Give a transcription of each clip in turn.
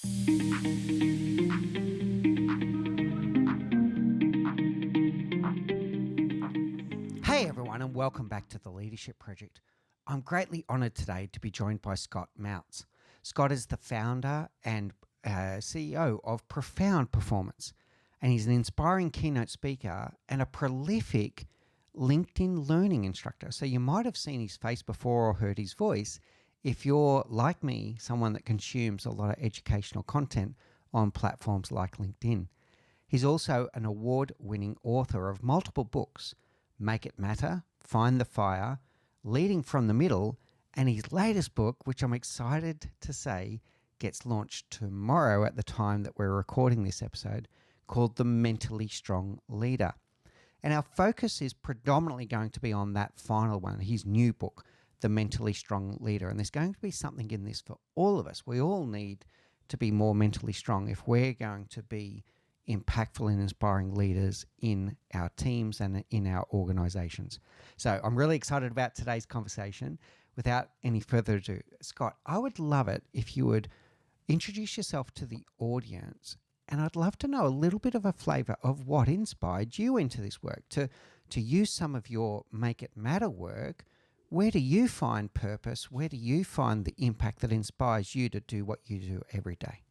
Hey everyone, and welcome back to the Leadership Project. I'm greatly honoured today to be joined by Scott Mautz. Scott is the founder and CEO of Profound Performance, and he's an inspiring keynote speaker and a prolific LinkedIn learning instructor. So you might have seen his face before or heard his voice if you're, like me, someone that consumes a lot of educational content on platforms like LinkedIn. He's also an award-winning author of multiple books: Make It Matter, Find the Fire, Leading from the Middle, and his latest book, which I'm excited to say gets launched tomorrow at the time that we're recording this episode, called The Mentally Strong Leader. And our focus is predominantly going to be on that final one, his new book, The Mentally Strong Leader. And there's going to be something in this for all of us. We all need to be more mentally strong if we're going to be impactful and inspiring leaders in our teams and in our organizations. So I'm really excited about today's conversation. Without any further ado, Scott, I would love it if you would introduce yourself to the audience, and I'd love to know a little bit of a flavor of what inspired you into this work, to use some of your Make It Matter work. Where do you find purpose? Where do you find the impact that inspires you to do what you do every day?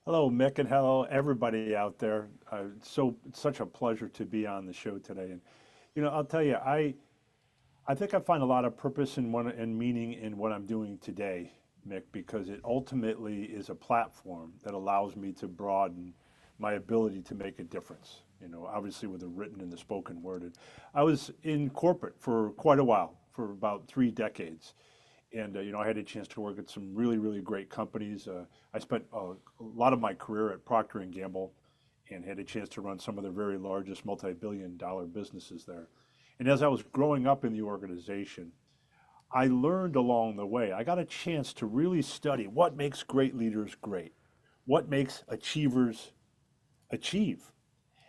Hello, Mick, and hello, everybody out there. It's such a pleasure to be on the show today. And I'll tell you, I think I find a lot of purpose and meaning in what I'm doing today, Mick, because it ultimately is a platform that allows me to broaden my ability to make a difference. Obviously with the written and the spoken word. And I was in corporate for quite a while, for about 3 decades. And, I had a chance to work at some really, really great companies. I spent a lot of my career at Procter & Gamble and had a chance to run some of the very largest multi-billion-dollar businesses there. And as I was growing up in the organization, I learned along the way, I got a chance to really study what makes great leaders great, what makes achievers achieve.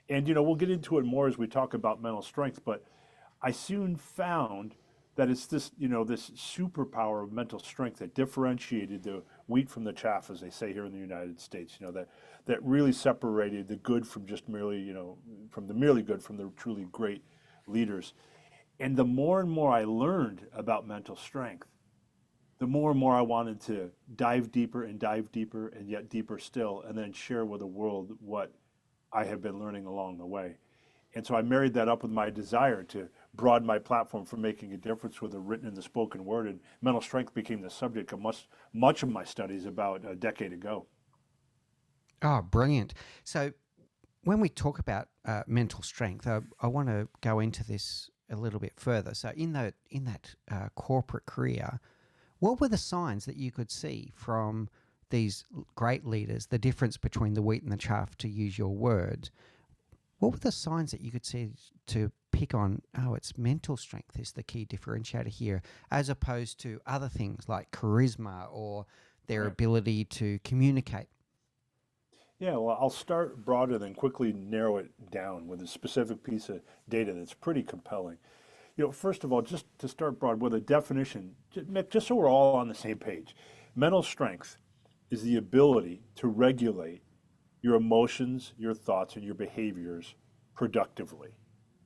And, we'll get into it more as we talk about mental strength, but I soon found that it's this, this superpower of mental strength that differentiated the wheat from the chaff, as they say here in the United States, that really separated the good from just merely, from the merely good from the truly great leaders. And the more and more I learned about mental strength, the more and more I wanted to dive deeper and yet deeper still, and then share with the world what I have been learning along the way. And so I married that up with my desire to broaden my platform for making a difference with the written and the spoken word. And mental strength became the subject of much of my studies about a decade ago. Oh, brilliant. So when we talk about mental strength, I want to go into this a little bit further. So in that corporate career, what were the signs that you could see from these great leaders, the difference between the wheat and the chaff, to use your words? What were the signs that you could see to pick on, it's mental strength is the key differentiator here, as opposed to other things like charisma or their ability to communicate? Yeah, well, I'll start broader, then quickly narrow it down with a specific piece of data that's pretty compelling. First of all, just to start broad with a definition, just so we're all on the same page, mental strength is the ability to regulate your emotions, your thoughts, and your behaviors productively,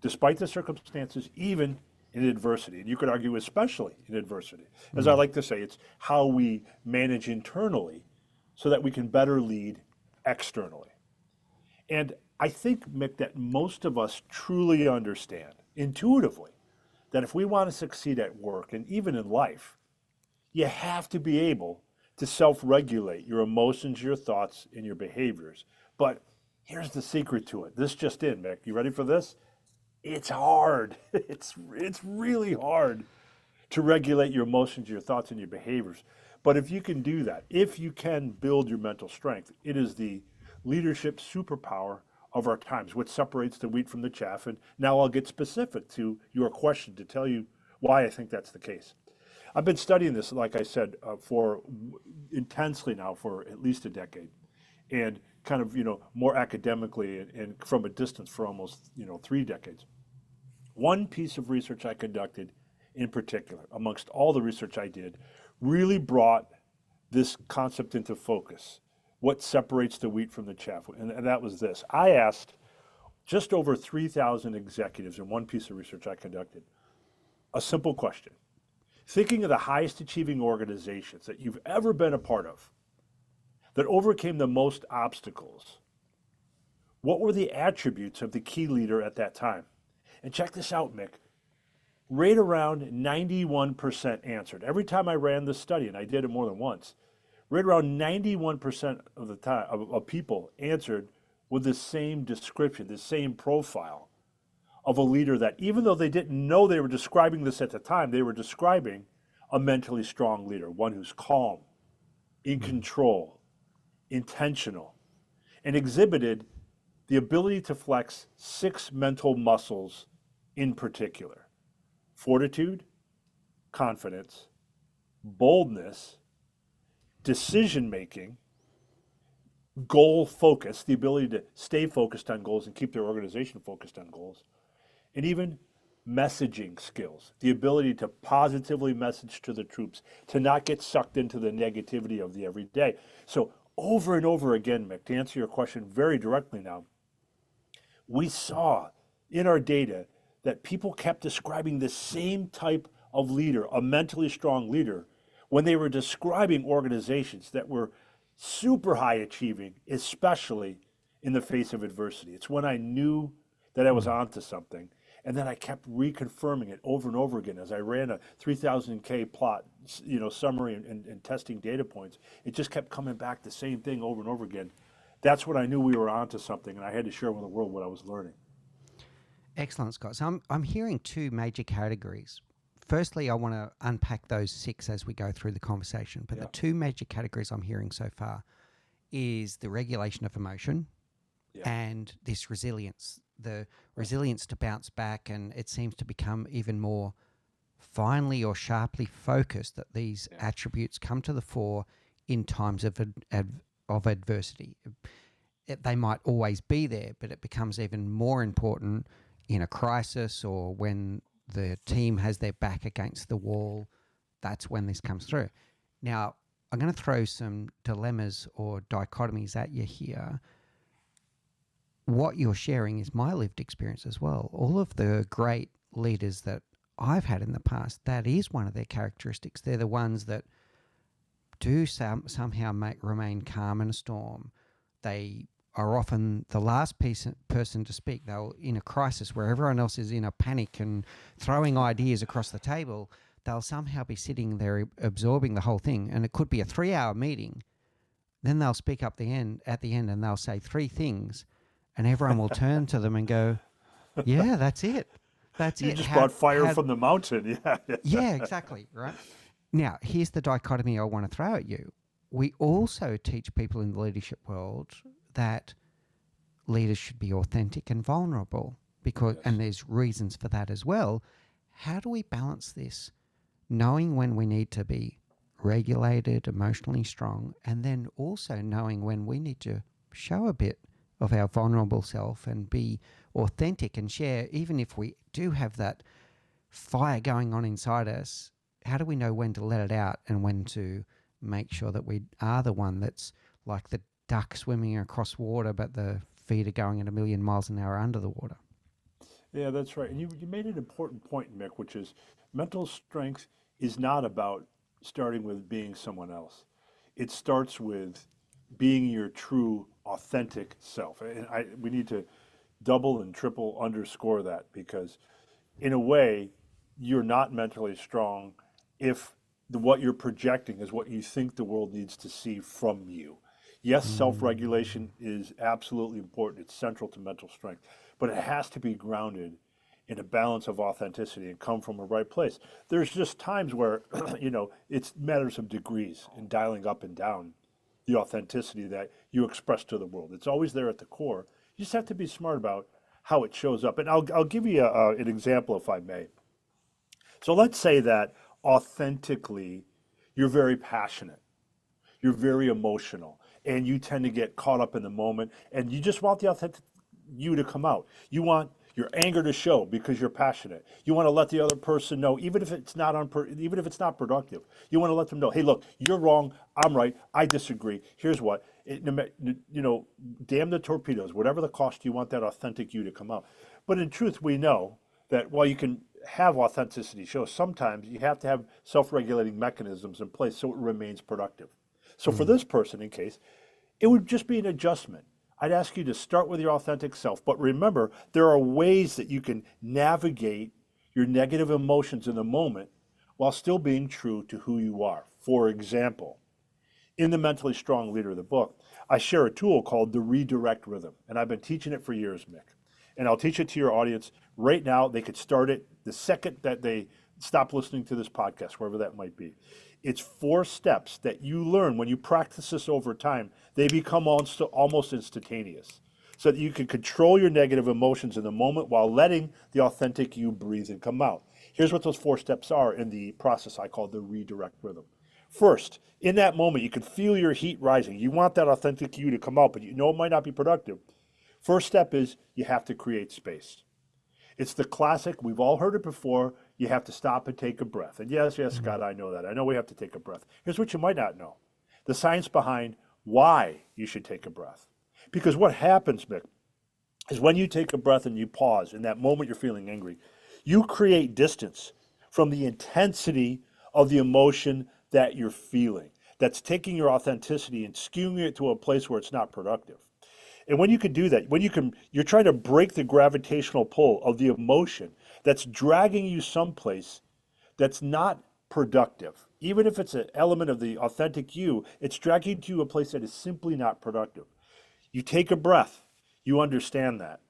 despite the circumstances, even in adversity. And you could argue especially in adversity. As I like to say, it's how we manage internally so that we can better lead externally. And I think, Mick, that most of us truly understand intuitively that if we want to succeed at work and even in life, you have to be able to self-regulate your emotions, your thoughts, and your behaviors. But here's the secret to it. This just in, Mick. You ready for this? It's hard. It's really hard to regulate your emotions, your thoughts, and your behaviors. But if you can do that, if you can build your mental strength, it is the leadership superpower of our times, which separates the wheat from the chaff. And now I'll get specific to your question to tell you why I think that's the case. I've been studying this, like I said, for intensely now for at least a decade, and kind of, more academically and from a distance for almost, 3 decades. One piece of research I conducted in particular, amongst all the research I did, really brought this concept into focus. What separates the wheat from the chaff? And that was this. I asked just over 3,000 executives in one piece of research I conducted a simple question. Thinking of the highest achieving organizations that you've ever been a part of, that overcame the most obstacles, what were the attributes of the key leader at that time? And check this out, Mick. Right around 91% answered. Every time I ran this study, and I did it more than once, right around 91% of the time of people answered with the same description, the same profile of a leader that, even though they didn't know they were describing this at the time, they were describing a mentally strong leader, one who's calm, in control, intentional, and exhibited the ability to flex 6 mental muscles in particular: fortitude, confidence, boldness, decision-making, goal focus, the ability to stay focused on goals and keep their organization focused on goals, and even messaging skills, the ability to positively message to the troops, to not get sucked into the negativity of the everyday. So over and over again, Mick, to answer your question very directly now, we saw in our data that people kept describing the same type of leader, a mentally strong leader, when they were describing organizations that were super high achieving, especially in the face of adversity. It's when I knew that I was onto something. And then I kept reconfirming it over and over again as I ran a 3,000K plot, summary and testing data points. It just kept coming back the same thing over and over again. That's when I knew we were onto something, and I had to share with the world what I was learning. Excellent, Scott. So I'm hearing 2 major categories. Firstly, I want to unpack those 6 as we go through the conversation. But the 2 major categories I'm hearing so far is the regulation of emotion and this resilience, the resilience to bounce back. And it seems to become even more finely or sharply focused that these attributes come to the fore in times of adversity. They might always be there, but it becomes even more important in a crisis or when the team has their back against the wall. That's when this comes through. Now, I'm going to throw some dilemmas or dichotomies at you here. What you're sharing is my lived experience as well. All of the great leaders that I've had in the past, that is one of their characteristics. They're the ones that do somehow remain calm in a storm. They are often the last person to speak. They'll, in a crisis where everyone else is in a panic and throwing ideas across the table, they'll somehow be sitting there absorbing the whole thing. And it could be a 3-hour meeting. Then they'll speak up at the end and they'll say 3 things, and everyone will turn to them and go, yeah, that's it. That's it. You just brought fire from the mountain. Yeah. Yeah, exactly. Right. Now, here's the dichotomy I want to throw at you. We also teach people in the leadership world that leaders should be authentic and vulnerable, and there's reasons for that as well. How do we balance this, knowing when we need to be regulated, emotionally strong, and then also knowing when we need to show a bit of our vulnerable self and be authentic and share, even if we do have that fire going on inside us? How do we know when to let it out and when to make sure that we are the one that's like the duck swimming across water, but the feet are going at 1,000,000 miles an hour under the water? Yeah, that's right. And you made an important point, Mick, which is mental strength is not about starting with being someone else. It starts with being your true, authentic self. And we need to double and triple underscore that, because in a way, you're not mentally strong if what you're projecting is what you think the world needs to see from you. Yes, self-regulation is absolutely important. It's central to mental strength, but it has to be grounded in a balance of authenticity and come from a right place. There's just times where, it's matters of degrees in dialing up and down the authenticity that you express to the world. It's always there at the core. You just have to be smart about how it shows up. And I'll give you an example, if I may. So let's say that authentically, you're very passionate, you're very emotional, and you tend to get caught up in the moment, and you just want the authentic you to come out. You want Your anger to show because you're passionate. You want to let the other person know, even if it's not even if it's not productive. You want to let them know, hey, look, you're wrong. I'm right. I disagree. Here's what. Damn the torpedoes. Whatever the cost, you want that authentic you to come out. But in truth, we know that while you can have authenticity show, sometimes you have to have self-regulating mechanisms in place so it remains productive. So for this person, in case, it would just be an adjustment. I'd ask you to start with your authentic self, but remember, there are ways that you can navigate your negative emotions in the moment while still being true to who you are. For example, in the Mentally Strong Leader, the book, I share a tool called the redirect rhythm, and I've been teaching it for years, Mick. And I'll teach it to your audience right now. They could start it the second that they stop listening to this podcast, wherever that might be. It's 4 steps that you learn when you practice this over time. They become almost instantaneous, so that you can control your negative emotions in the moment while letting the authentic you breathe and come out. Here's what those 4 steps are in the process I call the redirect rhythm. First, in that moment, you can feel your heat rising. You want that authentic you to come out, but you know it might not be productive. First step is you have to create space. It's the classic, we've all heard it before, you have to stop and take a breath. And yes, Scott, I know that. I know we have to take a breath. Here's what you might not know. The science behind why you should take a breath. Because what happens, Mick, is when you take a breath and you pause, in that moment you're feeling angry, you create distance from the intensity of the emotion that you're feeling. That's taking your authenticity and skewing it to a place where it's not productive. And when you can do that, you're trying to break the gravitational pull of the emotion that's dragging you someplace that's not productive. Even if it's an element of the authentic you, it's dragging you to a place that is simply not productive. You take a breath, you understand that.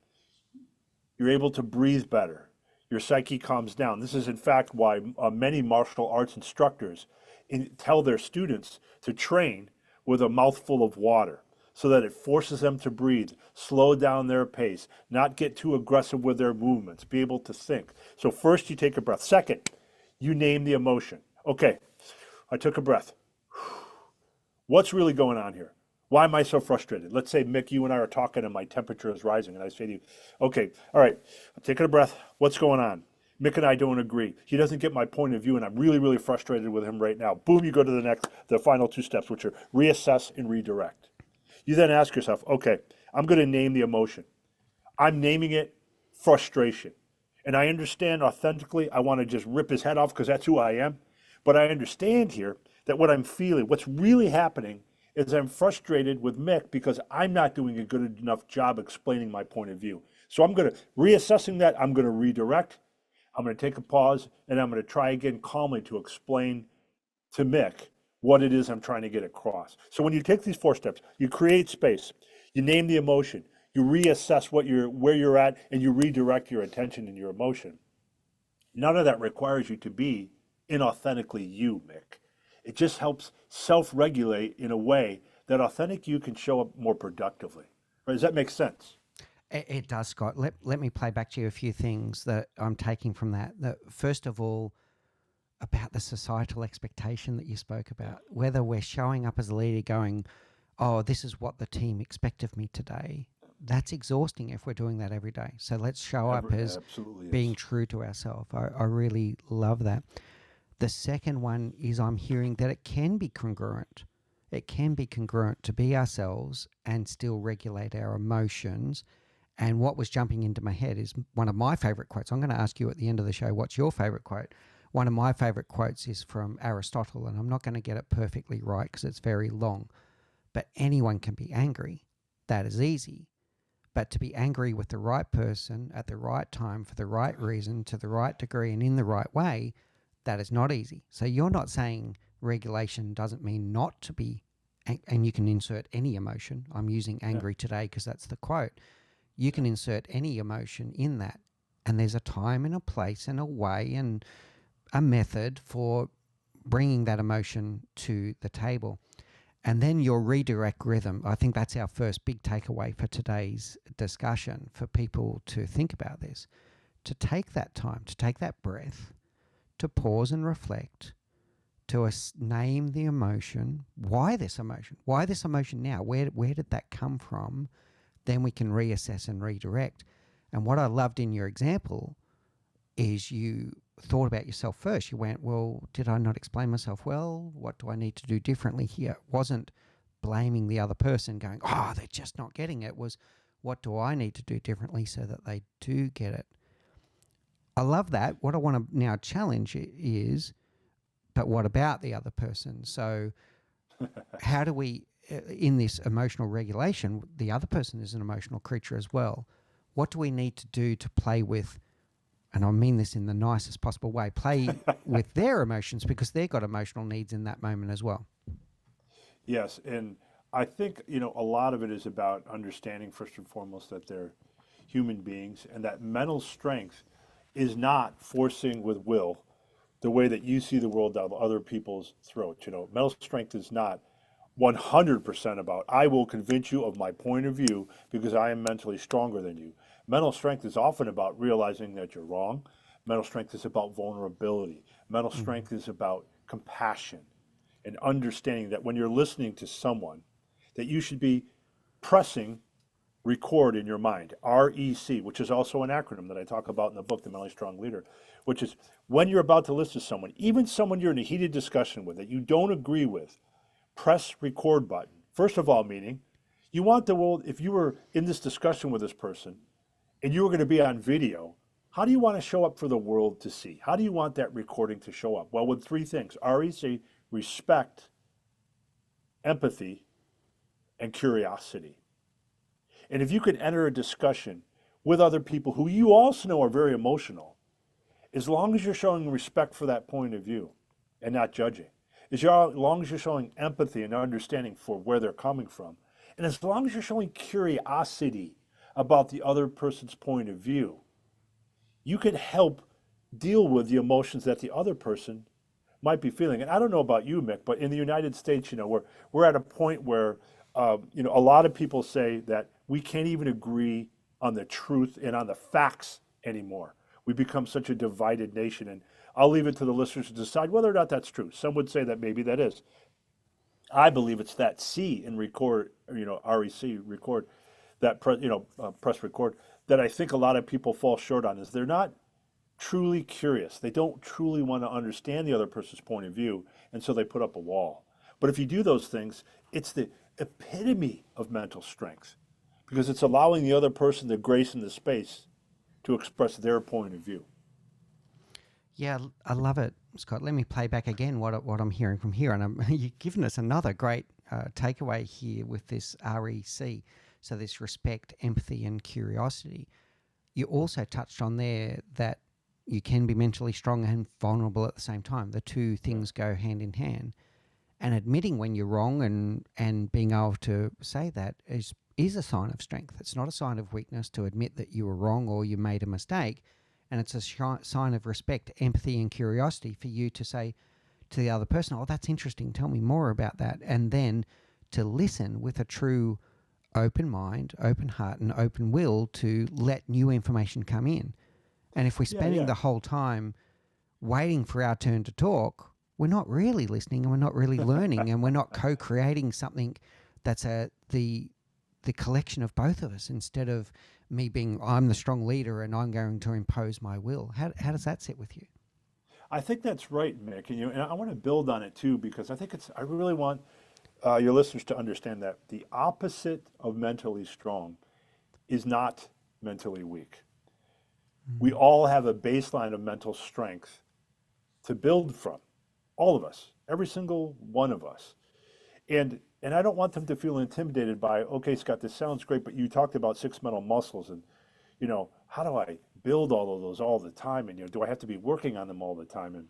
You're able to breathe better. Your psyche calms down. This is in fact why many martial arts instructors tell their students to train with a mouthful of water, so that it forces them to breathe, slow down their pace, not get too aggressive with their movements, be able to think. So first you take a breath. Second, you name the emotion. Okay, I took a breath. What's really going on here? Why am I so frustrated? Let's say, Mick, you and I are talking and my temperature is rising, and I say to you, okay, all right, I'm taking a breath. What's going on? Mick and I don't agree. He doesn't get my point of view, and I'm really, really frustrated with him right now. Boom, you go to the final 2 steps, which are reassess and redirect. You then ask yourself, okay, I'm going to name the emotion. I'm naming it frustration. And I understand authentically, I want to just rip his head off because that's who I am. But I understand here that what I'm feeling, what's really happening is I'm frustrated with Mick because I'm not doing a good enough job explaining my point of view. So I'm going to, reassessing that, I'm going to redirect. I'm going to take a pause, and I'm going to try again calmly to explain to Mick what it is I'm trying to get across. So when you take these 4 steps, you create space, you name the emotion, you reassess where you're at, and you redirect your attention and your emotion. None of that requires you to be inauthentically you, Mick. It just helps self-regulate in a way that authentic you can show up more productively. Right? Does that make sense? It does, Scott. Let me play back to you a few things that I'm taking from that. First of all, about the societal expectation that you spoke about, whether we're showing up as a leader going, oh, this is what the team expect of me today. That's exhausting if we're doing that every day. So let's show up as being true to ourselves. I really love that. The second one is I'm hearing that it can be congruent. It can be congruent to be ourselves and still regulate our emotions. And what was jumping into my head is one of my favorite quotes. I'm going to ask you at the end of the show, what's your favorite quote? One of my favorite quotes is from Aristotle, and I'm not going to get it perfectly right because it's very long. But anyone can be angry. That is easy. But to be angry with the right person at the right time for the right reason, to the right degree and in the right way, that is not easy. So you're not saying regulation doesn't mean not to be, and you can insert any emotion. I'm using angry today because that's the quote. You can insert any emotion in that. And there's a time and a place and a way and a method for bringing that emotion to the table. And then your redirect rhythm, I think that's our first big takeaway for today's discussion, for people to think about this, to take that time, to take that breath, to pause and reflect, to name the emotion. Why this emotion? Why this emotion now? Where did that come from? Then we can reassess and redirect. And what I loved in your example is you thought about yourself first. You went, well, did I not explain myself well? What do I need to do differently here? It wasn't blaming the other person going, oh, they're just not getting it. It was, what do I need to do differently so that they do get it? I love that. What I want to now challenge is, but what about the other person? So how do we, in this emotional regulation, the other person is an emotional creature as well. What do we need to do to play with, and I mean this in the nicest possible way, play with their emotions, because they've got emotional needs in that moment as well? Yes, and I think, a lot of it is about understanding first and foremost that they're human beings and that mental strength is not forcing with will the way that you see the world down other people's throats. Mental strength is not 100% about, I will convince you of my point of view because I am mentally stronger than you. Mental strength is often about realizing that you're wrong. Mental strength is about vulnerability. Mental strength is about compassion and understanding that when you're listening to someone, that you should be pressing record in your mind, REC, which is also an acronym that I talk about in the book, The Mentally Strong Leader, which is when you're about to listen to someone, even someone you're in a heated discussion with that you don't agree with, press record button. First of all, meaning you want the world, if you were in this discussion with this person and you were going to be on video, how do you want to show up for the world to see? How do you want that recording to show up? Well, with three things: REC, respect, empathy, and curiosity. And if you could enter a discussion with other people who you also know are very emotional, as long as you're showing respect for that point of view and not judging, as long as you're showing empathy and understanding for where they're coming from, and as long as you're showing curiosity about the other person's point of view, you could help deal with the emotions that the other person might be feeling. And I don't know about you, Mick, but in the United States, we're at a point where a lot of people say that we can't even agree on the truth and on the facts anymore. We become such a divided nation, and I'll leave it to the listeners to decide whether or not that's true. Some would say that maybe that is. I believe it's that C in record, REC, record, that press record, that I think a lot of people fall short on, is they're not truly curious. They don't truly want to understand the other person's point of view, and so they put up a wall. But if you do those things, it's the epitome of mental strength because it's allowing the other person the grace and the space to express their point of view. Yeah, I love it, Scott. Let me play back again what I'm hearing from here. And you've given us another great takeaway here with this REC. So this respect, empathy, and curiosity. You also touched on there that you can be mentally strong and vulnerable at the same time. The two things go hand in hand. And admitting when you're wrong and being able to say that is a sign of strength. It's not a sign of weakness to admit that you were wrong or you made a mistake. And it's a sign of respect, empathy, and curiosity for you to say to the other person, oh, that's interesting. Tell me more about that. And then to listen with a true open mind, open heart, and open will to let new information come in. And if we're spending the whole time waiting for our turn to talk, we're not really listening and we're not really learning and we're not co-creating something that's the collection of both of us instead of me being, I'm the strong leader and I'm going to impose my will. How does that sit with you? I think that's right, Mick, and I want to build on it too because I really want your listeners to understand that the opposite of mentally strong is not mentally weak. We all have a baseline of mental strength to build from, all of us, every single one of us. And I don't want them to feel intimidated by, okay, Scott, this sounds great, but you talked about six mental muscles and, how do I build all of those all the time? And, do I have to be working on them all the time? And,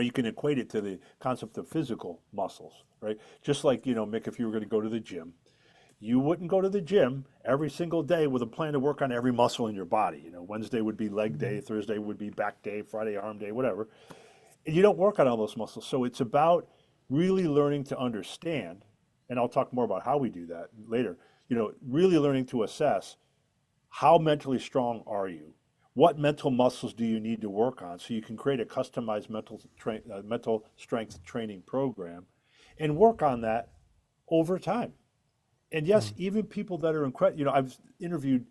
you can equate it to the concept of physical muscles, right? Just like, Mick, if you were going to go to the gym, you wouldn't go to the gym every single day with a plan to work on every muscle in your body. Wednesday would be leg day, Thursday would be back day, Friday arm day, whatever. And you don't work on all those muscles. So it's about really learning to understand, and I'll talk more about how we do that later, really learning to assess how mentally strong are you? What mental muscles do you need to work on so you can create a customized mental strength training program and work on that over time. And yes, even people that are incredible, I've interviewed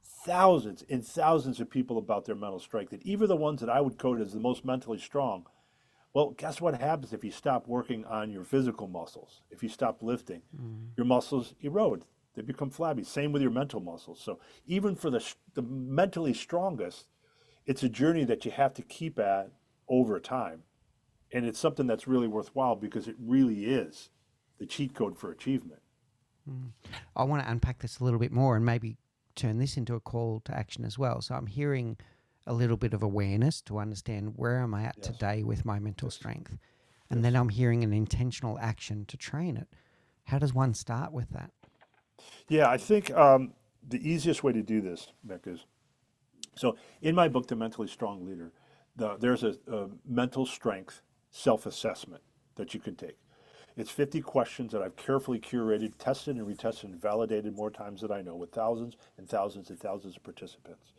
thousands and thousands of people about their mental strength, and even the ones that I would code as the most mentally strong. Well, guess what happens if you stop working on your physical muscles? If you stop lifting, your muscles erode. They become flabby. Same with your mental muscles. So even for the mentally strongest, it's a journey that you have to keep at over time. And it's something that's really worthwhile because it really is the cheat code for achievement. I want to unpack this a little bit more and maybe turn this into a call to action as well. So I'm hearing a little bit of awareness to understand where am I at Yes. today with my mental strength. And Yes. then I'm hearing an intentional action to train it. How does one start with that? Yeah, I think the easiest way to do this, Mick, is so in my book, The Mentally Strong Leader, there's a mental strength self-assessment that you can take. It's 50 questions that I've carefully curated, tested and retested and validated more times than I know with thousands and thousands and thousands of participants.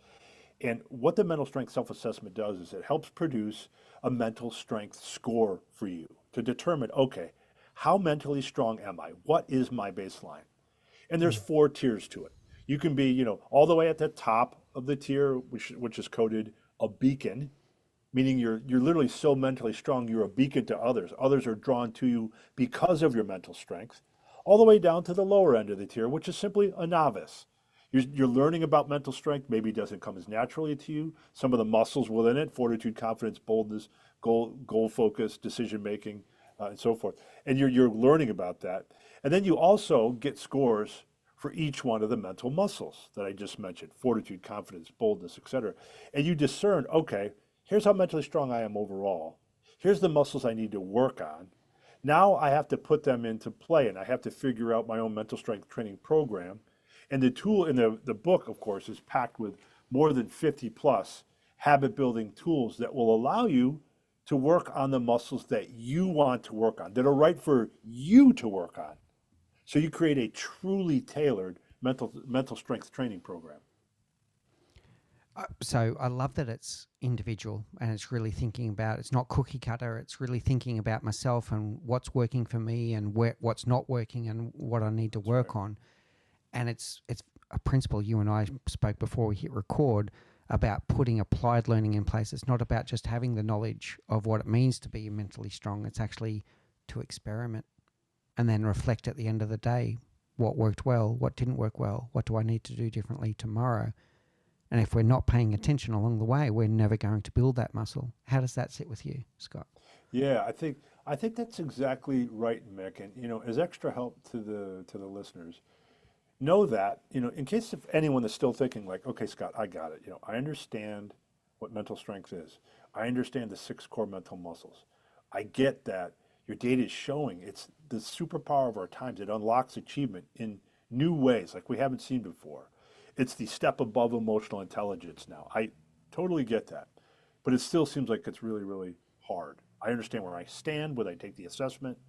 And what the mental strength self-assessment does is it helps produce a mental strength score for you to determine, okay, how mentally strong am I? What is my baseline? And there's 4 tiers to it. You can be, all the way at the top of the tier, which is coded a beacon, meaning you're literally so mentally strong, you're a beacon to others. Others are drawn to you because of your mental strength, all the way down to the lower end of the tier, which is simply a novice. You're learning about mental strength. Maybe it doesn't come as naturally to you. Some of the muscles within it, fortitude, confidence, boldness, goal focus, decision making, and so forth. And you're learning about that. And then you also get scores for each one of the mental muscles that I just mentioned, fortitude, confidence, boldness, etc. And you discern, okay, here's how mentally strong I am overall. Here's the muscles I need to work on. Now I have to put them into play, and I have to figure out my own mental strength training program. And the tool in the book, of course, is packed with more than 50 plus habit building tools that will allow you to work on the muscles that you want to work on, that are right for you to work on. So you create a truly tailored mental strength training program. So I love that it's individual and it's really thinking about, it's not cookie cutter, it's really thinking about myself and what's working for me and what's not working and what I need to work on. And it's a principle you and I spoke before we hit record about putting applied learning in place. It's not about just having the knowledge of what it means to be mentally strong. It's actually to experiment and then reflect at the end of the day what worked well, what didn't work well, what do I need to do differently tomorrow. And if we're not paying attention along the way, we're never going to build that muscle. How does that sit with you, Scott? Yeah, I think that's exactly right, Mick. And as extra help to the listeners, know that, in case if anyone is still thinking like, okay, Scott, I got it. I understand what mental strength is. I understand the 6 core mental muscles. I get that your data is showing it's the superpower of our times. It unlocks achievement in new ways like we haven't seen before. It's the step above emotional intelligence now. I totally get that. But it still seems like it's really, really hard. I understand where I stand, when I take the assessment.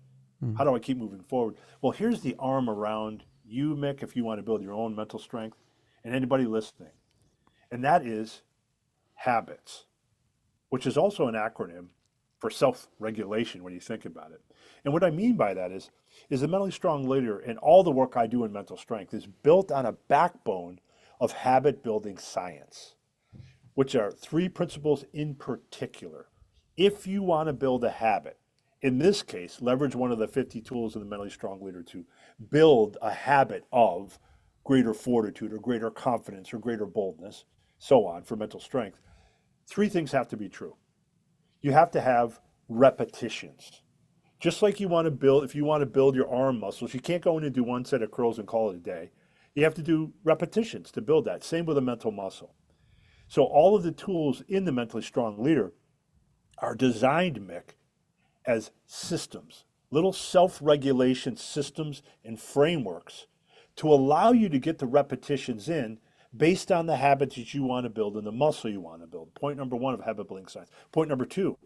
How do I keep moving forward? Well, here's the arm around you, Mick, if you want to build your own mental strength, and anybody listening. And that is habits, which is also an acronym for self-regulation when you think about it. And what I mean by that is the mentally strong leader and all the work I do in mental strength is built on a backbone of habit building science, which are 3 principles in particular. If you want to build a habit, in this case, leverage one of the 50 tools in the mentally strong leader to build a habit of greater fortitude or greater confidence or greater boldness, so on for mental strength. 3 things have to be true. You have to have repetitions. Just like if you want to build your arm muscles, you can't go in and do 1 set of curls and call it a day. You have to do repetitions to build that. Same with a mental muscle. So all of the tools in the mentally strong leader are designed, Mick, as systems, little self-regulation systems and frameworks to allow you to get the repetitions in based on the habits that you want to build and the muscle you want to build. Point number 1 of habit building science. Point number 2,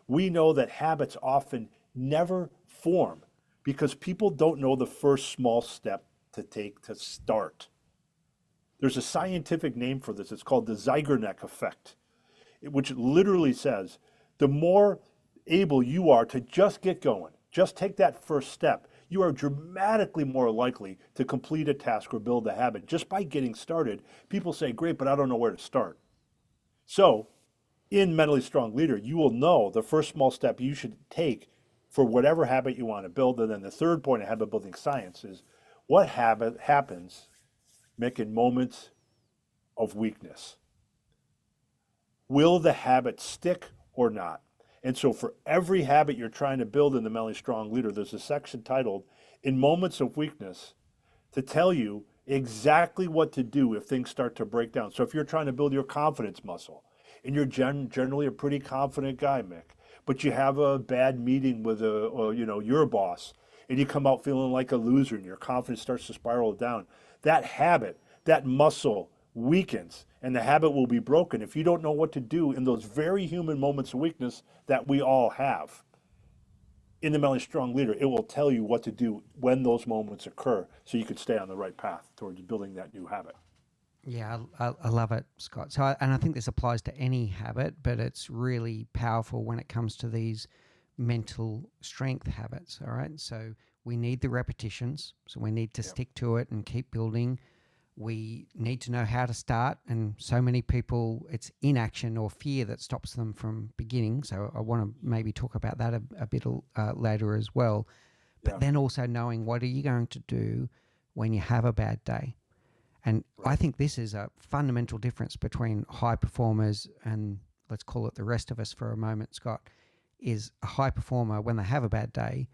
we know that habits often never form because people don't know the first small step to take to start. There's a scientific name for this. It's called the Zeigarnik effect, which literally says the more able you are to just get going, just take that first step, you are dramatically more likely to complete a task or build a habit just by getting started. People say, great, but I don't know where to start. So in Mentally Strong Leader, you will know the first small step you should take for whatever habit you want to build. And then the third point of habit building science is what habit happens, Mick, in moments of weakness. Will the habit stick or not? And so for every habit you're trying to build in the Mentally Strong Leader, there's a section titled In Moments of Weakness to tell you exactly what to do if things start to break down. So if you're trying to build your confidence muscle, and you're generally a pretty confident guy, Mick, but you have a bad meeting with your boss, and you come out feeling like a loser, and your confidence starts to spiral down, that habit, that muscle weakens, and the habit will be broken if you don't know what to do in those very human moments of weakness that we all have. In the Mentally Strong Leader, it will tell you what to do when those moments occur so you can stay on the right path towards building that new habit. Yeah, I love it, Scott. So, and I think this applies to any habit, but it's really powerful when it comes to these mental strength habits. All right. So we need the repetitions. So we need to stick to it and keep building. We need to know how to start. And so many people, it's inaction or fear that stops them from beginning. So I want to maybe talk about that a bit later as well. But then also knowing what are you going to do when you have a bad day. And I think this is a fundamental difference between high performers and let's call it the rest of us for a moment, Scott, is a high performer, when they have a bad day,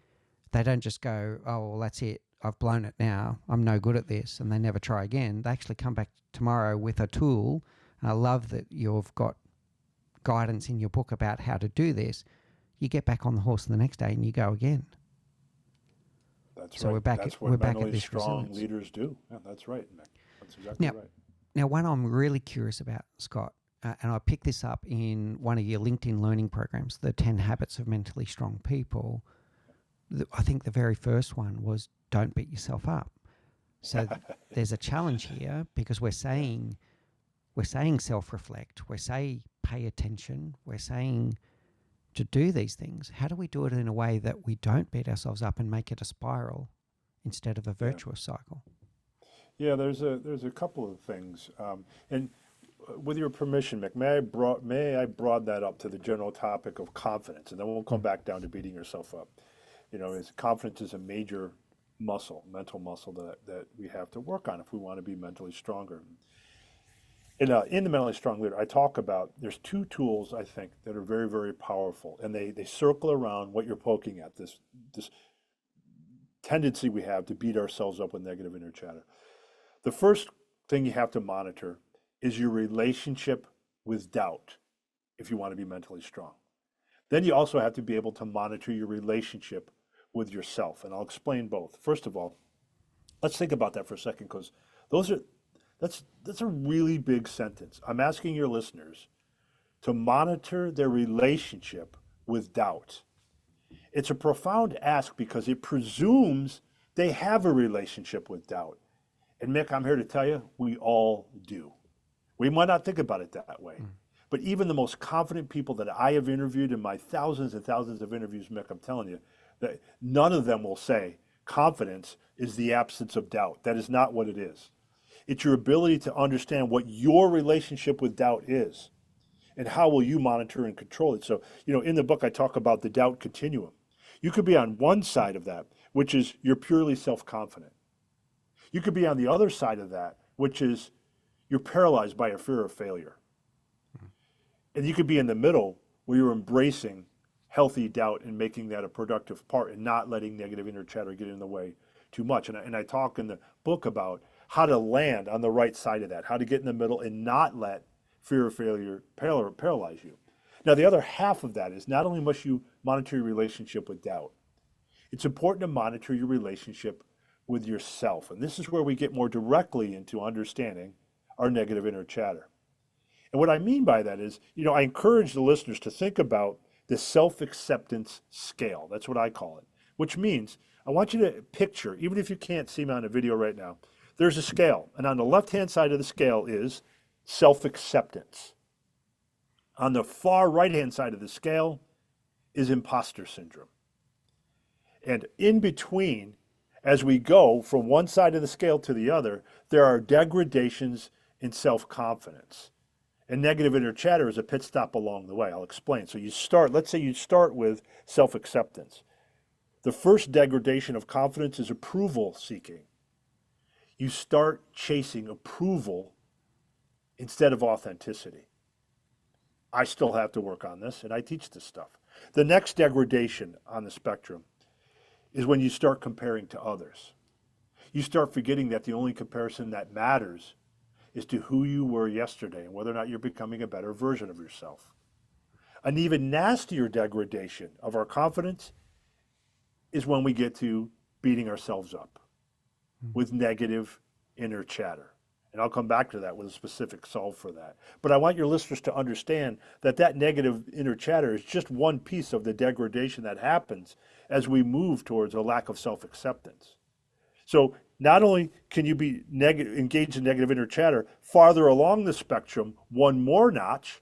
they don't just go, oh, well, that's it. I've blown it now. I'm no good at this. And they never try again. They actually come back tomorrow with a tool. And I love that you've got guidance in your book about how to do this. You get back on the horse the next day and you go again. That's so right. We're back that's at, what we're back mentally at this strong resilience. leaders do. Yeah, that's right, Mick. That's exactly right. Now, one I'm really curious about, Scott, and I picked this up in one of your LinkedIn learning programs, the 10 Habits of Mentally Strong People. I think the very first one was don't beat yourself up. So there's a challenge here because we're saying self-reflect, we're saying pay attention, we're saying to do these things. How do we do it in a way that we don't beat ourselves up and make it a spiral instead of a virtuous cycle? Yeah, there's a couple of things, and with your permission, Mick, may I broaden that up to the general topic of confidence, and then we'll come back down to beating yourself up. Confidence is a major muscle, mental muscle that we have to work on if we want to be mentally stronger. In the Mentally Strong Leader, I talk about there's two tools I think that are very, very powerful, and they circle around what you're poking at, this tendency we have to beat ourselves up with negative inner chatter. The first thing you have to monitor is your relationship with doubt if you want to be mentally strong. Then you also have to be able to monitor your relationship with yourself, and I'll explain both. First of all, let's think about that for a second, because that's a really big sentence. I'm asking your listeners to monitor their relationship with doubt. It's a profound ask because it presumes they have a relationship with doubt. And Mick, I'm here to tell you, we all do. We might not think about it that way, but even the most confident people that I have interviewed in my thousands and thousands of interviews, Mick, I'm telling you, that none of them will say confidence is the absence of doubt. That is not what it is. It's your ability to understand what your relationship with doubt is and how will you monitor and control it. So, in the book, I talk about the doubt continuum. You could be on one side of that, which is you're purely self-confident. You could be on the other side of that, which is you're paralyzed by a fear of failure. And you could be in the middle where you're embracing healthy doubt and making that a productive part and not letting negative inner chatter get in the way too much. And I talk in the book about how to land on the right side of that, how to get in the middle and not let fear of failure paralyze you. Now, the other half of that is not only must you monitor your relationship with doubt, it's important to monitor your relationship with yourself. And this is where we get more directly into understanding our negative inner chatter. And what I mean by that is, I encourage the listeners to think about the self-acceptance scale. That's what I call it, which means I want you to picture, even if you can't see me on a video right now, there's a scale. And on the left-hand side of the scale is self-acceptance. On the far right-hand side of the scale is imposter syndrome. And in between As we go from one side of the scale to the other, there are degradations in self-confidence. And negative inner chatter is a pit stop along the way. I'll explain. So let's say you start with self-acceptance. The first degradation of confidence is approval seeking. You start chasing approval instead of authenticity. I still have to work on this, and I teach this stuff. The next degradation on the spectrum is when you start comparing to others. You start forgetting that the only comparison that matters is to who you were yesterday and whether or not you're becoming a better version of yourself. An even nastier degradation of our confidence is when we get to beating ourselves up with negative inner chatter. And I'll come back to that with a specific solve for that. But I want your listeners to understand that that negative inner chatter is just one piece of the degradation that happens as we move towards a lack of self-acceptance. So not only can you be engaged in negative inner chatter, farther along the spectrum, one more notch,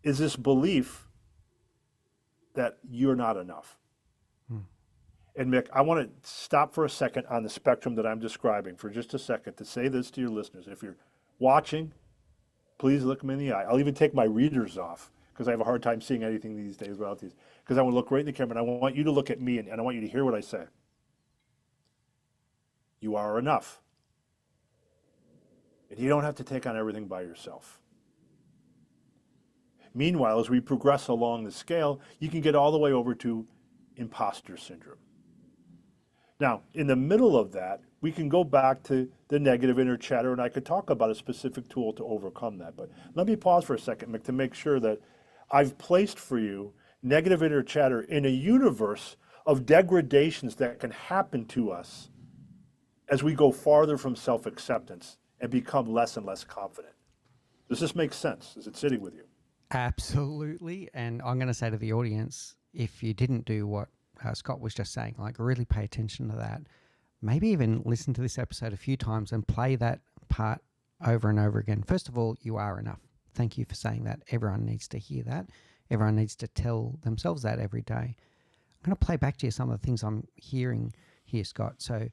is this belief that you're not enough. And Mick, I want to stop for a second on the spectrum that I'm describing for just a second to say this to your listeners. If you're watching, please look them in the eye. I'll even take my readers off because I have a hard time seeing anything these days without these. Because I want to look right in the camera and I want you to look at me and I want you to hear what I say. You are enough. And you don't have to take on everything by yourself. Meanwhile, as we progress along the scale, you can get all the way over to imposter syndrome. Now, in the middle of that, we can go back to the negative inner chatter, and I could talk about a specific tool to overcome that. But let me pause for a second, Mick, to make sure that I've placed for you negative inner chatter in a universe of degradations that can happen to us as we go farther from self-acceptance and become less and less confident. Does this make sense? Is it sitting with you? Absolutely. And I'm going to say to the audience, if you didn't do what Scott was just saying, like really pay attention to that. Maybe even listen to this episode a few times and play that part over and over again. First of all, you are enough. Thank you for saying that. Everyone needs to hear that. Everyone needs to tell themselves that every day. I'm going to play back to you some of the things I'm hearing here, Scott. So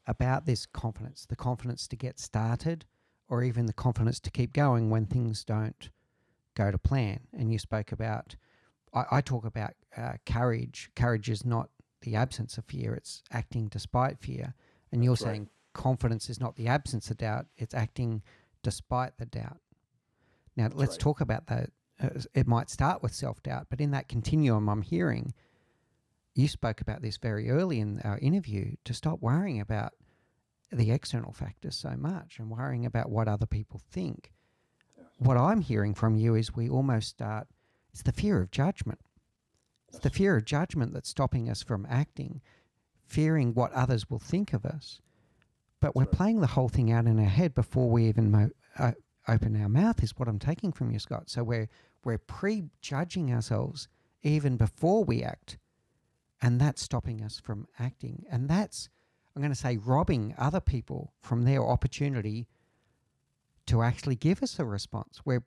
about this confidence, the confidence to get started or even the confidence to keep going when things don't go to plan. And you spoke about, I talk about courage. Courage is not the absence of fear, it's acting despite fear. And you're saying confidence is not the absence of doubt, it's acting despite the doubt. Now, let's talk about that. It might start with self-doubt, but in that continuum I'm hearing, you spoke about this very early in our interview, to stop worrying about the external factors so much and worrying about what other people think. What I'm hearing from you is we almost start, it's the fear of judgment. It's the fear of judgment that's stopping us from acting, fearing what others will think of us. But we're playing the whole thing out in our head before we even open our mouth, is what I'm taking from you, Scott. So we're prejudging ourselves even before we act, and that's stopping us from acting. And that's, I'm going to say, robbing other people from their opportunity to actually give us a response. We're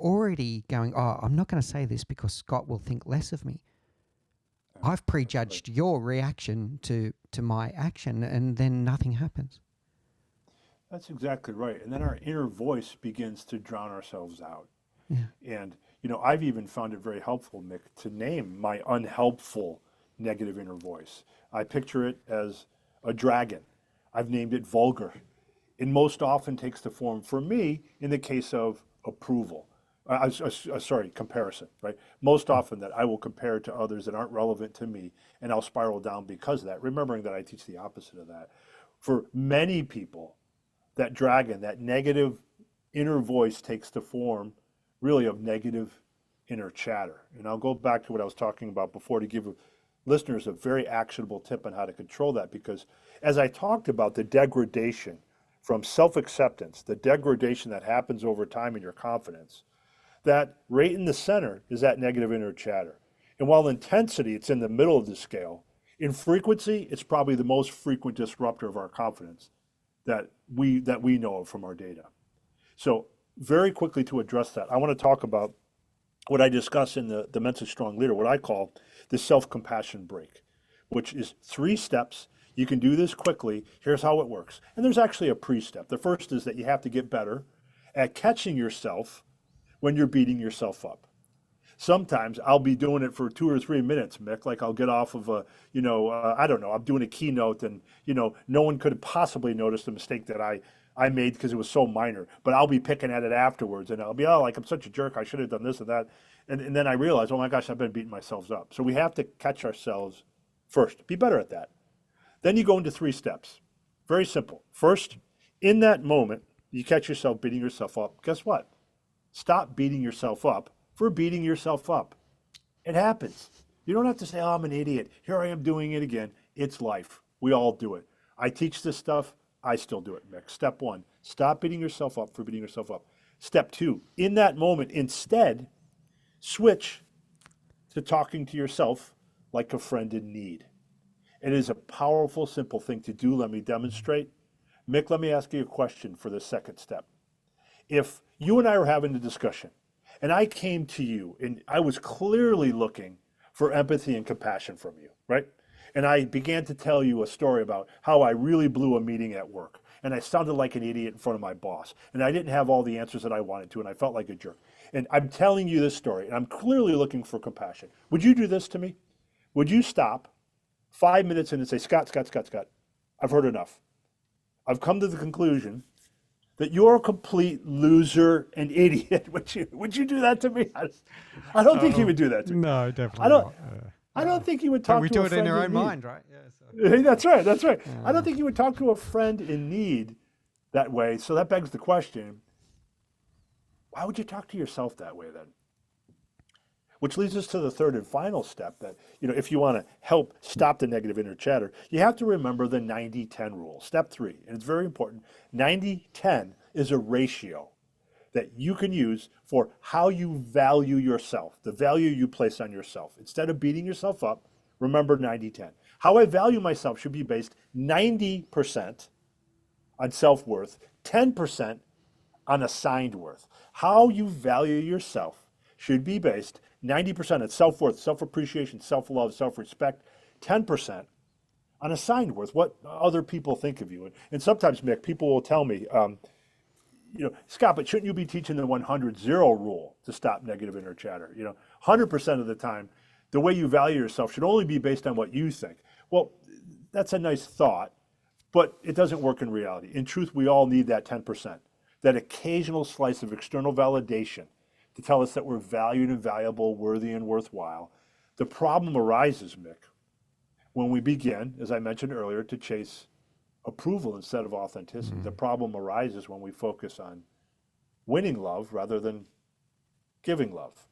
already going, oh, I'm not going to say this because Scott will think less of me. I've prejudged your reaction to my action, and then nothing happens. That's exactly right. And then our inner voice begins to drown ourselves out. Yeah. And, I've even found it very helpful, Mick, to name my unhelpful negative inner voice. I picture it as a dragon. I've named it vulgar. It most often takes the form, for me, in the case of approval. Comparison, right? Most often that I will compare to others that aren't relevant to me, and I'll spiral down because of that, remembering that I teach the opposite of that. For many people, that dragon, that negative inner voice takes the form really of negative inner chatter. And I'll go back to what I was talking about before to give listeners a very actionable tip on how to control that, because as I talked about the degradation from self-acceptance, the degradation that happens over time in your confidence, that right in the center is that negative inner chatter. And while intensity, it's in the middle of the scale, in frequency, it's probably the most frequent disruptor of our confidence that we know of from our data. So very quickly to address that, I want to talk about what I discuss in the Mentally Strong Leader, what I call the self-compassion break, which is 3 steps You can do this quickly. Here's how it works. And there's actually a pre-step. The first is that you have to get better at catching yourself when you're beating yourself up. Sometimes I'll be doing it for 2 or 3 minutes, Mick. Like I'll get off of I don't know, I'm doing a keynote and, no one could have possibly noticed the mistake that I made because it was so minor. But I'll be picking at it afterwards and I'll be, like, I'm such a jerk. I should have done this and that. And then I realize, oh my gosh, I've been beating myself up. So we have to catch ourselves first. Be better at that. Then you go into 3 steps. Very simple. First, in that moment, you catch yourself beating yourself up. Guess what? Stop beating yourself up for beating yourself up. It happens. You don't have to say, oh, I'm an idiot. Here I am doing it again. It's life. We all do it. I teach this stuff. I still do it, Mick. Step 1, stop beating yourself up for beating yourself up. Step 2, in that moment, instead, switch to talking to yourself like a friend in need. It is a powerful, simple thing to do. Let me demonstrate. Mick, let me ask you a question for the second step. If you and I were having a discussion, and I came to you, and I was clearly looking for empathy and compassion from you, right? And I began to tell you a story about how I really blew a meeting at work, and I sounded like an idiot in front of my boss, and I didn't have all the answers that I wanted to, and I felt like a jerk. And I'm telling you this story, and I'm clearly looking for compassion. Would you do this to me? Would you stop 5 minutes in and say, Scott, I've heard enough. I've come to the conclusion that you're a complete loser and idiot. Would you do that to me? I don't think you would do that to me. No, definitely I don't. not. I don't think you would talk we to do a it friend in our own need. mind, right? Yeah. So. That's right. That's right. I don't think you would talk to a friend in need that way. So that begs the question: why would you talk to yourself that way then? Which leads us to the third and final step that, if you want to help stop the negative inner chatter, you have to remember the 90-10 rule. Step 3, and it's very important. 90-10 is a ratio that you can use for how you value yourself, the value you place on yourself. Instead of beating yourself up, remember 90-10. How I value myself should be based 90% on self-worth, 10% on assigned worth. How you value yourself should be based 90% on self-worth, self-appreciation, self-love, self-respect, 10% on assigned worth, what other people think of you. And sometimes, Mick, people will tell me, Scott, but shouldn't you be teaching the 100-0 rule to stop negative inner chatter? 100% of the time, the way you value yourself should only be based on what you think. Well, that's a nice thought, but it doesn't work in reality. In truth, we all need that 10%, that occasional slice of external validation to tell us that we're valued and valuable, worthy and worthwhile. The problem arises, Mick, when we begin, as I mentioned earlier, to chase approval instead of authenticity. The problem arises when we focus on winning love rather than giving love.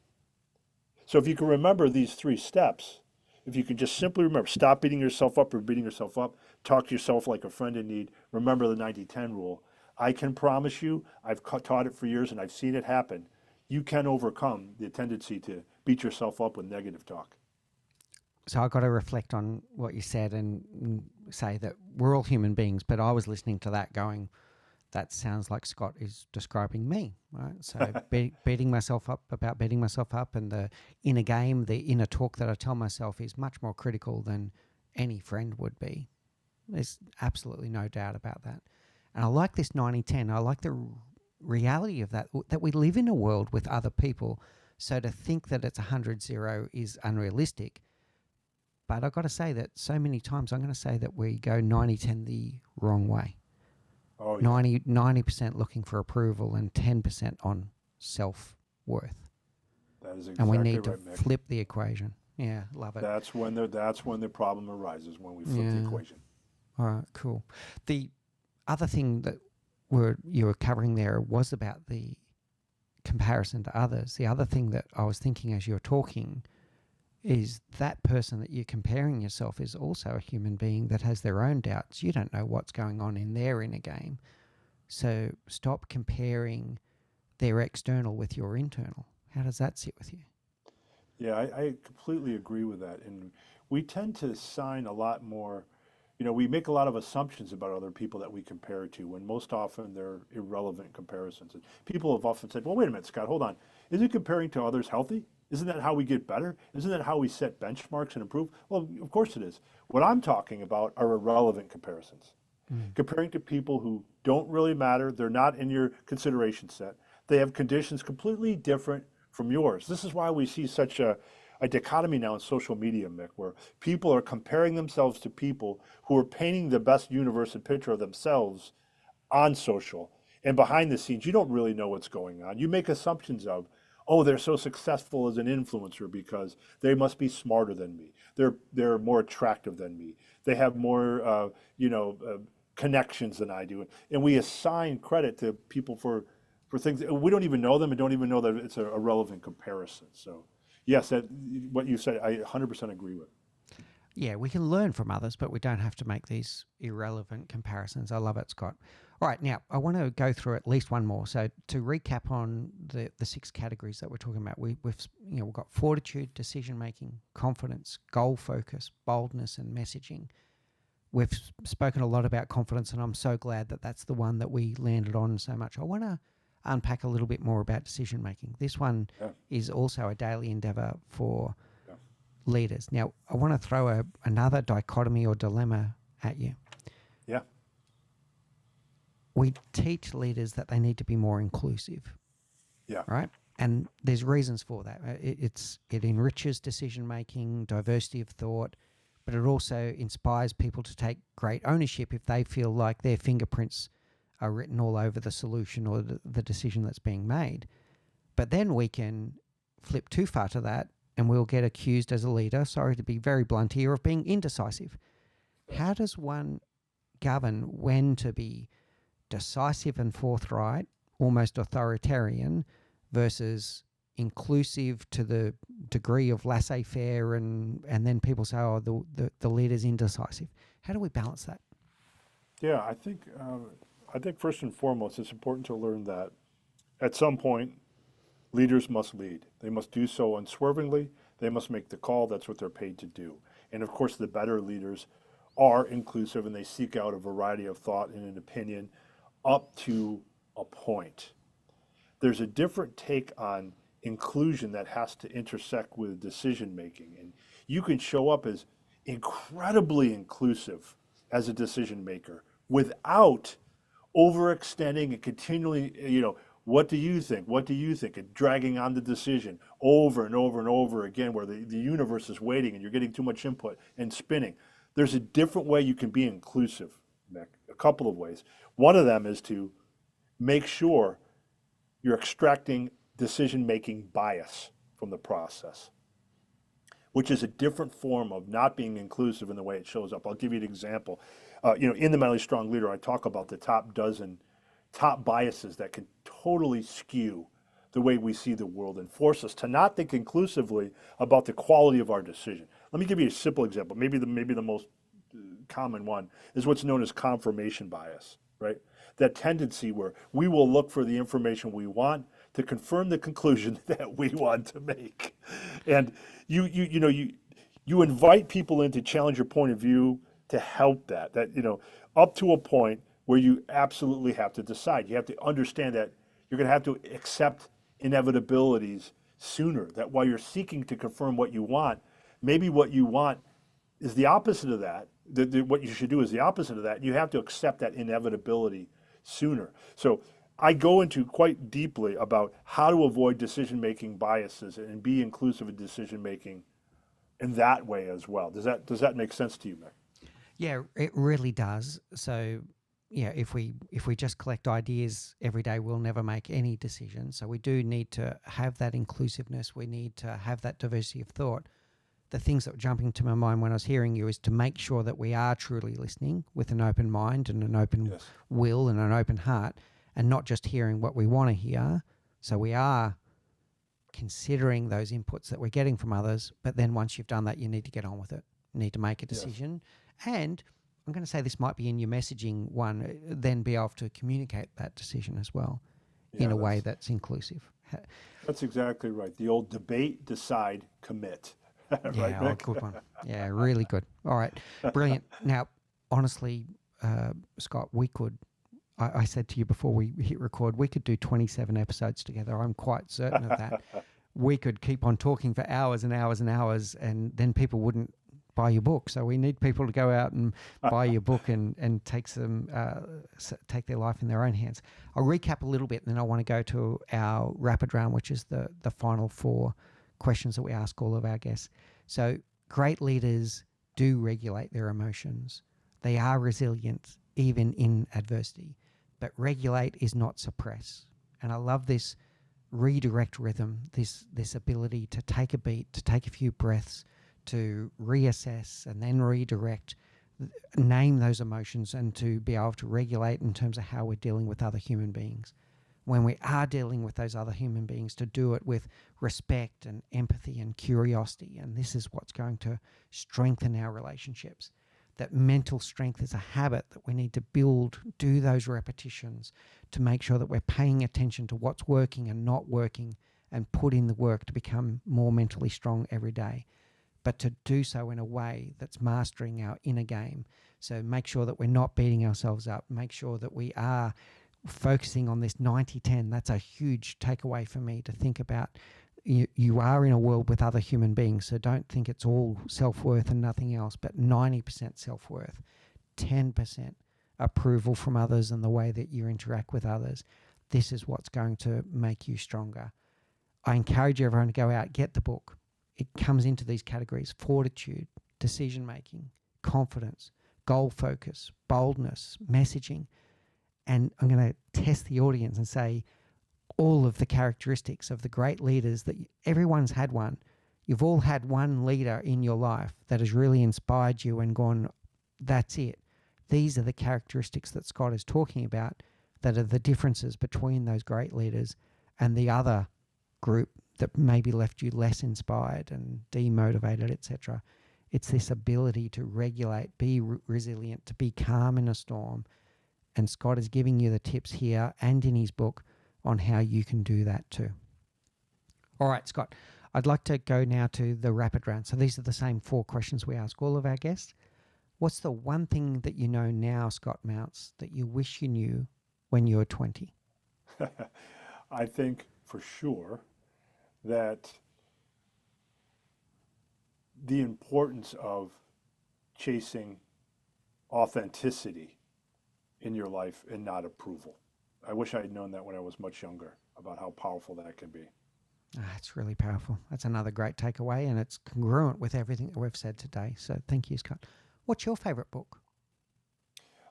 So if you can remember these 3 steps, if you can just simply remember, stop beating yourself up or beating yourself up, talk to yourself like a friend in need, remember the 90-10 rule, I can promise you, I've taught it for years and I've seen it happen, you can overcome the tendency to beat yourself up with negative talk. So I got to reflect on what you said and say that we're all human beings, but I was listening to that going, that sounds like Scott is describing me, right? So beating myself up and the inner game, the inner talk that I tell myself is much more critical than any friend would be. There's absolutely no doubt about that. And I like this 90-10. I like the reality of that we live in a world with other people. So to think that it's 100-0 is unrealistic. But I've got to say that so many times I'm going to say that we go 90-10 the wrong way. Oh, yeah. 90% looking for approval and 10% on self-worth. That is exactly right, and we need to Mick. flip the equation. Yeah, love it. That's when the problem arises, when we flip the equation. All right, cool. The other thing that you were covering there was about the comparison to others. The other thing that I was thinking as you were talking is that person that you're comparing yourself is also a human being that has their own doubts. You don't know what's going on in their inner game. So stop comparing their external with your internal. How does that sit with you? Yeah, I completely agree with that. And we tend to assign a lot more, we make a lot of assumptions about other people that we compare to, when most often they're irrelevant comparisons. And people have often said, well, wait a minute, Scott, hold on. Isn't comparing to others healthy? Isn't that how we get better? Isn't that how we set benchmarks and improve? Well, of course it is. What I'm talking about are irrelevant comparisons. Comparing to people who don't really matter, they're not in your consideration set. They have conditions completely different from yours. This is why we see such a dichotomy now in social media, Mick, where people are comparing themselves to people who are painting the best universe and picture of themselves on social. And behind the scenes, you don't really know what's going on. You make assumptions of, oh, they're so successful as an influencer because they must be smarter than me. They're more attractive than me. They have more, connections than I do. And we assign credit to people for things we don't even know them and don't even know that it's a relevant comparison. So, yes, what you said, I 100% agree with. Yeah, we can learn from others, but we don't have to make these irrelevant comparisons. I love it, Scott. All right, now I want to go through at least one more. So to recap on the 6 categories that we're talking about, we've got fortitude, decision making, confidence, goal focus, boldness, and messaging. We've spoken a lot about confidence, and I'm so glad that that's the one that we landed on so much. I want to unpack a little bit more about decision making. This one is also a daily endeavor for leaders. Now, I want to throw another dichotomy or dilemma at you. Yeah. We teach leaders that they need to be more inclusive. Yeah. Right? And there's reasons for that. It enriches decision making, diversity of thought, but it also inspires people to take great ownership if they feel like their fingerprints are written all over the solution or the decision that's being made. But then we can flip too far to that and we'll get accused as a leader, sorry to be very blunt here, of being indecisive. How does one govern when to be decisive and forthright, almost authoritarian, versus inclusive to the degree of laissez-faire, and then people say, oh, the leader's indecisive? How do we balance that? Yeah, I think first and foremost, it's important to learn that at some point, leaders must lead. They must do so unswervingly. They must make the call. That's what they're paid to do. And of course, the better leaders are inclusive and they seek out a variety of thought and an opinion up to a point. There's a different take on inclusion that has to intersect with decision making. And you can show up as incredibly inclusive as a decision maker without overextending and continually, what do you think? What do you think? And dragging on the decision over and over and over again, where the universe is waiting and you're getting too much input and spinning. There's a different way you can be inclusive, Mick, a couple of ways. One of them is to make sure you're extracting decision-making bias from the process, which is a different form of not being inclusive in the way it shows up. I'll give you an example. In the Mentally Strong Leader, I talk about the top biases that can totally skew the way we see the world and force us to not think inclusively about the quality of our decision. Let me give you a simple example. Maybe the most common one is what's known as confirmation bias, right? That tendency where we will look for the information we want to confirm the conclusion that we want to make. And you invite people in to challenge your point of view to help that up to a point where you absolutely have to decide. You have to understand that you're going to have to accept inevitabilities sooner, that while you're seeking to confirm what you want, maybe what you want is the opposite of that. What you should do is the opposite of that. You have to accept that inevitability sooner. So I go into quite deeply about how to avoid decision-making biases and be inclusive in decision-making in that way as well. Does that make sense to you, Mick? Yeah, it really does. So, yeah, if we just collect ideas every day, we'll never make any decisions. So we do need to have that inclusiveness. We need to have that diversity of thought. The things that were jumping to my mind when I was hearing you is to make sure that we are truly listening with an open mind and an open will and an open heart, and not just hearing what we want to hear. So we are considering those inputs that we're getting from others, but then once you've done that, you need to get on with it. You need to make a decision. Yes. And I'm going to say this might be in your messaging one, then be able to communicate that decision as well in a way that's inclusive. That's exactly right. The old debate, decide, commit. Right, yeah, good one. Yeah, really good. All right, brilliant. Now, honestly, Scott, we could, I said to you before we hit record, we could do 27 episodes together. I'm quite certain of that. we could keep on talking for hours and hours and hours, and then people wouldn't buy your book. So we need people to go out and buy your book and take take their life in their own hands. I'll recap a little bit, and then I want to go to our rapid round, which is the final 4 questions that we ask all of our guests. So great leaders do regulate their emotions. They are resilient even in adversity, but regulate is not suppress. And I love this redirect rhythm, this ability to take a beat, to take a few breaths, to reassess and then redirect, name those emotions, and to be able to regulate in terms of how we're dealing with other human beings. When we are dealing with those other human beings, to do it with respect and empathy and curiosity. And this is what's going to strengthen our relationships. That mental strength is a habit that we need to build, do those repetitions to make sure that we're paying attention to what's working and not working, and put in the work to become more mentally strong every day. But to do so in a way that's mastering our inner game. So make sure that we're not beating ourselves up. Make sure that we are focusing on this 90-10. That's a huge takeaway for me, to think about. You are in a world with other human beings, so don't think it's all self-worth and nothing else, but 90% self-worth, 10% approval from others and the way that you interact with others. This is what's going to make you stronger. I encourage everyone to go out, get the book. It comes into these categories: fortitude, decision-making, confidence, goal focus, boldness, messaging. And I'm going to test the audience and say, all of the characteristics of the great leaders that everyone's had one. You've all had one leader in your life that has really inspired you and gone, that's it. These are the characteristics that Scott is talking about that are the differences between those great leaders and the other group that maybe left you less inspired and demotivated, etc. It's this ability to regulate, be resilient, to be calm in a storm. And Scott is giving you the tips here and in his book on how you can do that too. All right, Scott, I'd like to go now to the rapid round. So these are the same 4 questions we ask all of our guests. What's the one thing that you know now, Scott Mautz, that you wish you knew when you were 20? I think for sure that the importance of chasing authenticity in your life and not approval. I wish I had known that when I was much younger, about how powerful that can be. It's really powerful. That's another great takeaway, and it's congruent with everything that we've said today. So thank you, Scott. What's your favorite book?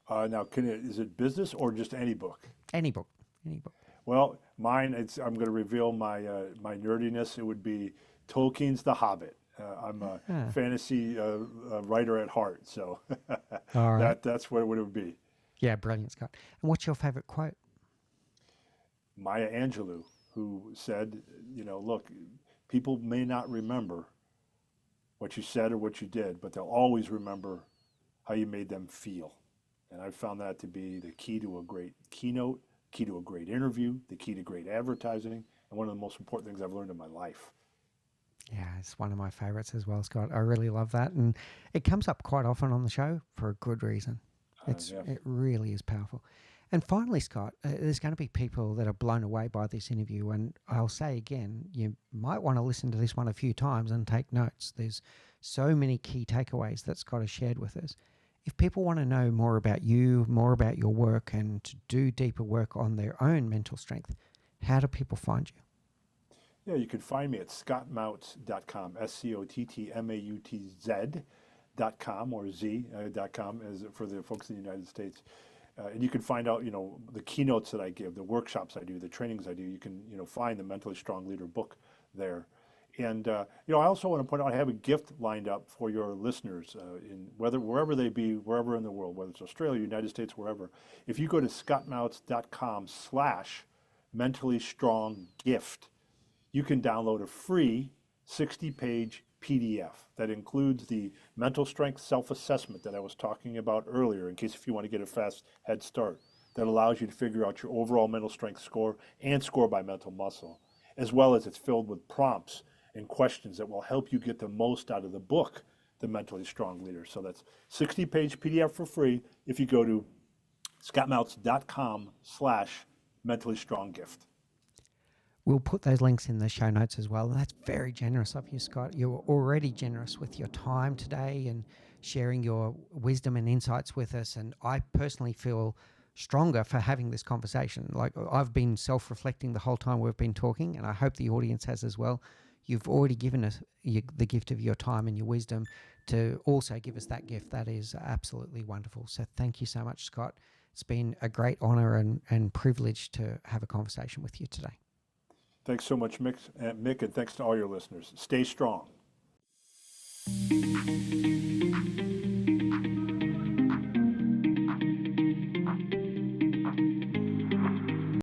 Now, is it business or just any book? Any book. Any book. Well, mine, I'm going to reveal my nerdiness. It would be Tolkien's The Hobbit. I'm a fantasy writer at heart, so All right. that's what it would be. Yeah, brilliant, Scott. And what's your favorite quote? Maya Angelou, who said, look, people may not remember what you said or what you did, but they'll always remember how you made them feel. And I've found that to be the key to a great keynote, key to a great interview, the key to great advertising, and one of the most important things I've learned in my life. Yeah, it's one of my favorites as well, Scott. I really love that. And it comes up quite often on the show for a good reason. It really is powerful. And finally, Scott, there's going to be people that are blown away by this interview. And I'll say again, you might want to listen to this one a few times and take notes. There's so many key takeaways that Scott has shared with us. If people want to know more about you, more about your work, and to do deeper work on their own mental strength, how do people find you? Yeah, you can find me at scottmautz.com, SCOTTMAUTZ.com or Z.com as for the folks in the United States. And you can find out, the keynotes that I give, the workshops I do, the trainings I do. You can, find the Mentally Strong Leader book there. And, I also want to point out I have a gift lined up for your listeners, wherever they be, wherever in the world, whether it's Australia, United States, wherever. If you go to scottmautz.com/mentally strong gift, you can download a free 60-page PDF that includes the mental strength self-assessment that I was talking about earlier, in case if you want to get a fast head start, that allows you to figure out your overall mental strength score and score by mental muscle, as well as it's filled with prompts and questions that will help you get the most out of the book, The Mentally Strong Leader. So that's 60-page PDF for free if you go to scottmautz.com/mentally strong gift. we'll put those links in the show notes as well. And that's very generous of you, Scott. You're already generous with your time today and sharing your wisdom and insights with us. And I personally feel stronger for having this conversation. Like, I've been self-reflecting the whole time we've been talking, and I hope the audience has as well. You've already given us the gift of your time and your wisdom to also give us that gift. That is absolutely wonderful. So thank you so much, Scott. It's been a great honor and privilege to have a conversation with you today. Thanks so much, Mick, and thanks to all your listeners. Stay strong.